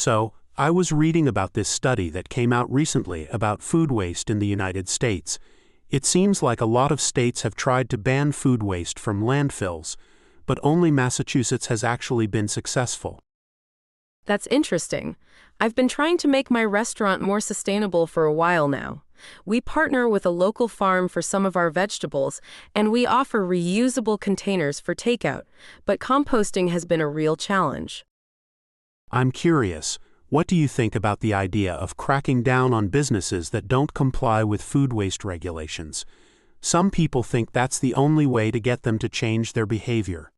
So, I was reading about this study that came out recently about food waste in the United States. It seems like a lot of states have tried to ban food waste from landfills, but only Massachusetts has actually been successful. That's interesting. I've been trying to make my restaurant more sustainable for a while now. We partner with a local farm for some of our vegetables, and we offer reusable containers for takeout, but composting has been a real challenge. I'm curious, what do you think about the idea of cracking down on businesses that don't comply with food waste regulations? Some people think that's the only way to get them to change their behavior.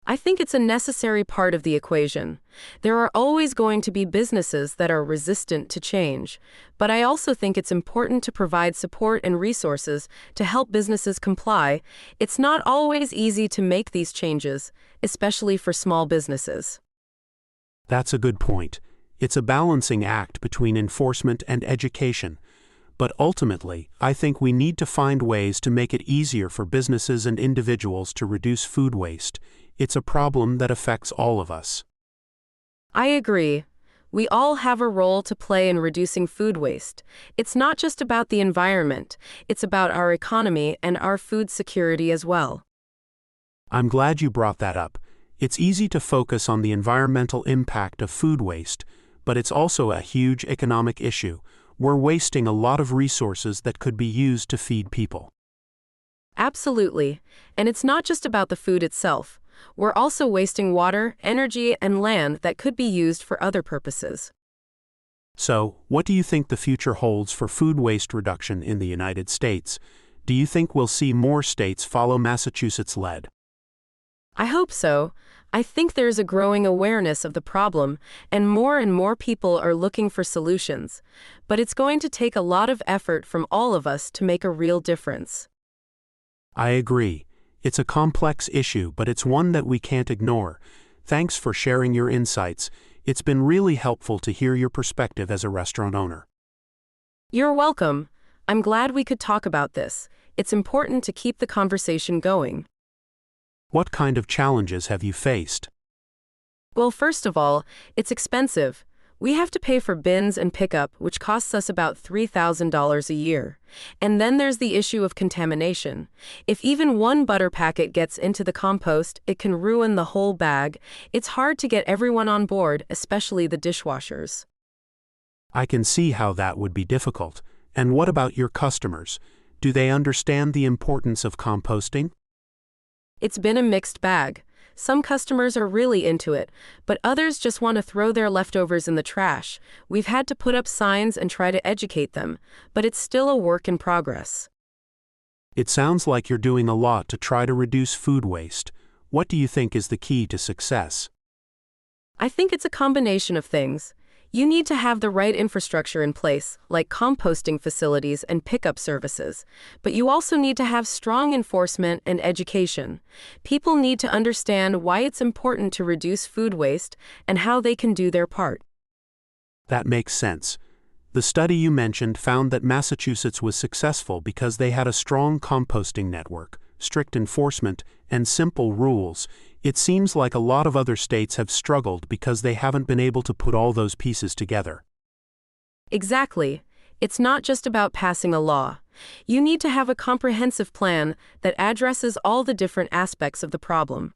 I think it's a necessary part of the equation. There are always going to be businesses that are resistant to change, but I also think it's important to provide support and resources to help businesses comply. It's not always easy to make these changes, especially for small businesses. That's a good point. It's a balancing act between enforcement and education. But ultimately, I think we need to find ways to make it easier for businesses and individuals to reduce food waste. It's a problem that affects all of us. I agree. We all have a role to play in reducing food waste. It's not just about the environment, it's about our economy and our food security as well. I'm glad you brought that up. It's easy to focus on the environmental impact of food waste, but it's also a huge economic issue. We're wasting a lot of resources that could be used to feed people. Absolutely. And it's not just about the food itself. We're also wasting water, energy, and land that could be used for other purposes. So, what do you think the future holds for food waste reduction in the United States? Do you think we'll see more states follow Massachusetts' lead? I hope so. I think there's a growing awareness of the problem, and more people are looking for solutions. But it's going to take a lot of effort from all of us to make a real difference. I agree. It's a complex issue, but it's one that we can't ignore. Thanks for sharing your insights. It's been really helpful to hear your perspective as a restaurant owner. You're welcome. I'm glad we could talk about this. It's important to keep the conversation going. What kind of challenges have you faced? Well, first of all, it's expensive. We have to pay for bins and pickup, which costs us about $3,000 a year. And then there's the issue of contamination. If even one butter packet gets into the compost, it can ruin the whole bag. It's hard to get everyone on board, especially the dishwashers. I can see how that would be difficult. And what about your customers? Do they understand the importance of composting? It's been a mixed bag. Some customers are really into it, but others just want to throw their leftovers in the trash. We've had to put up signs and try to educate them, but it's still a work in progress. It sounds like you're doing a lot to try to reduce food waste. What do you think is the key to success? I think it's a combination of things. You need to have the right infrastructure in place, like composting facilities and pickup services. But you also need to have strong enforcement and education. People need to understand why it's important to reduce food waste and how they can do their part. That makes sense. The study you mentioned found that Massachusetts was successful because they had a strong composting network, strict enforcement, and simple rules. It seems like a lot of other states have struggled because they haven't been able to put all those pieces together. Exactly. It's not just about passing a law. You need to have a comprehensive plan that addresses all the different aspects of the problem.